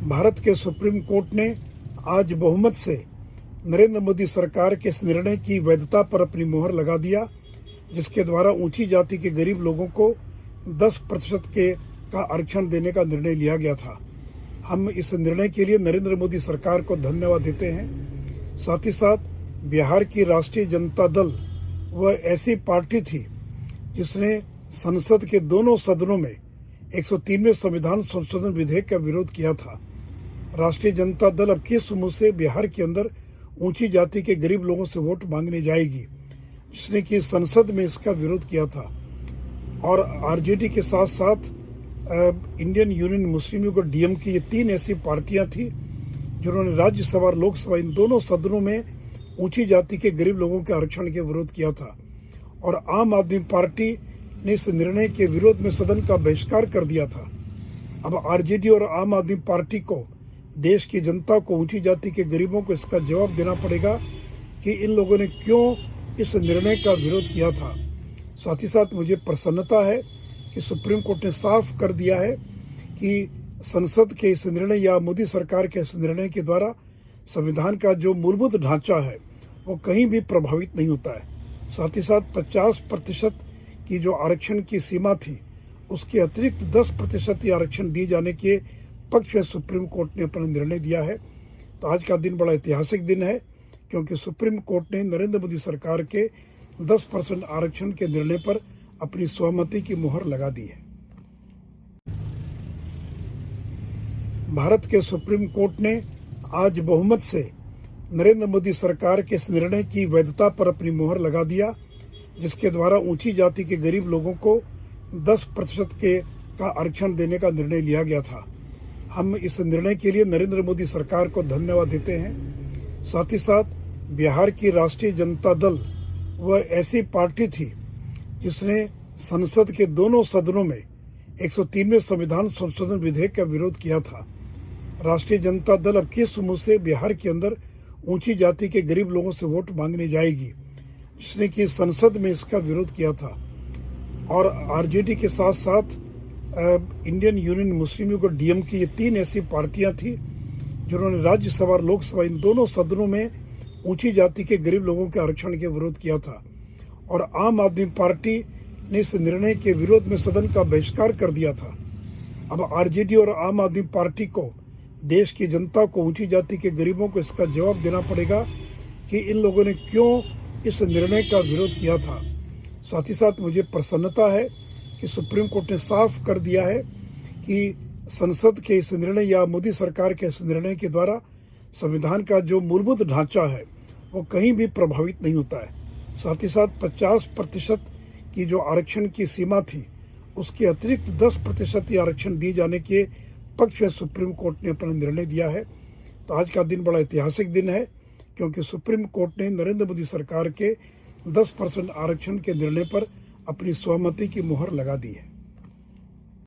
भारत के supreme court ने आज बहुमत से नरेंद्र मोदी सरकार के इस निर्णय की वैधता पर अपनी मोहर लगा दिया, जिसके द्वारा ऊंची जाति के गरीब लोगों को 10% का आरक्षण देने का निर्णय लिया गया था। हम इस निर्णय के लिए नरेंद्र मोदी सरकार को धन्यवाद देते हैं। साथ ही साथ बिहार की राष्ट्रीय जनता दल वह ऐसी पार्टी थी जिसने संसद के दोनों सदनों में 103वें संविधान संशोधन विधेयक का विरोध किया था। राष्ट्रीय जनता दल अब किस मुंह से बिहार के अंदर ऊंची जाति के गरीब लोगों से वोट मांगने जाएगी, जिसने कि संसद में इसका विरोध किया था। और आरजेडी के साथ साथ इंडियन यूनियन मुस्लिम लीग और डीएमके, ये तीन ऐसी पार्टियां थी जिन्होंने राज्यसभा और लोकसभा इन दोनों सदनों में ऊंची जाति के गरीब लोगों के आरक्षण के विरोध किया था। और आम आदमी पार्टी ने इस निर्णय के विरोध में सदन का बहिष्कार कर दिया था। अब आरजेडी और आम आदमी पार्टी को, देश की जनता को, ऊंची जाति के गरीबों को इसका जवाब देना पड़ेगा कि इन लोगों ने क्यों इस निर्णय का विरोध किया था। साथ ही साथ मुझे प्रसन्नता है कि सुप्रीम कोर्ट ने साफ कर दिया है कि संसद के इस निर्णय या मोदी सरकार के इस निर्णय के द्वारा संविधान का जो मूलभूत ढांचा है वो कहीं भी प्रभावित नहीं होता है। साथ ही साथ 50% की जो आरक्षण की सीमा थी, उसके अतिरिक्त 10% आरक्षण दिए जाने के पक्ष में सुप्रीम कोर्ट ने अपना निर्णय दिया है। तो आज का दिन बड़ा ऐतिहासिक दिन है, क्योंकि सुप्रीम कोर्ट ने नरेंद्र मोदी सरकार के 10% आरक्षण के निर्णय पर अपनी सहमति की मोहर लगा दी है। भारत के सुप्रीम कोर्ट ने आज बहुमत से नरेंद्र मोदी सरकार के इस निर्णय की वैधता पर अपनी मोहर लगा दिया, जिसके द्वारा ऊंची जाति के गरीब लोगों को 10% का आरक्षण देने का निर्णय लिया गया था। हम इस निर्णय के लिए नरेंद्र मोदी सरकार को धन्यवाद देते हैं। साथ ही साथ बिहार की राष्ट्रीय जनता दल वह ऐसी पार्टी थी जिसने संसद के दोनों सदनों में 103वें संविधान संशोधन विधेयक का विरोध किया था। राष्ट्रीय जनता दल अब किस मुंह से बिहार के अंदर ऊंची जाति के गरीब लोगों से वोट मांगने जाएगी, जिसने कि संसद में इसका विरोध किया था। और आरजेडी के साथ साथ इंडियन यूनियन मुस्लिम लीग और डीएमके, ये तीन ऐसी पार्टियां थी जिन्होंने राज्यसभा और लोकसभा इन दोनों सदनों में ऊंची जाति के गरीब लोगों के आरक्षण के विरोध किया था। और आम आदमी पार्टी ने इस निर्णय के विरोध में सदन का बहिष्कार कर दिया था। अब आरजेडी और आम आदमी पार्टी को, देश की जनता को, ऊंची जाति के गरीबों को इसका जवाब देना पड़ेगा कि इन लोगों ने क्यों इस निर्णय का विरोध किया था। साथ ही साथ मुझे प्रसन्नता है कि सुप्रीम कोर्ट ने साफ कर दिया है कि संसद के इस निर्णय या मोदी सरकार के इस निर्णय के द्वारा संविधान का जो मूलभूत ढांचा है वो कहीं भी प्रभावित नहीं होता है। साथ ही साथ 50% की जो आरक्षण की सीमा थी, उसके अतिरिक्त 10% आरक्षण दिए जाने के पक्ष में सुप्रीम कोर्ट ने अपना निर्णय दिया है। तो आज का दिन बड़ा ऐतिहासिक दिन है, क्योंकि सुप्रीम कोर्ट ने नरेंद्र मोदी सरकार के 10% आरक्षण के निर्णय पर अपनी सहमति की मोहर लगा दी है।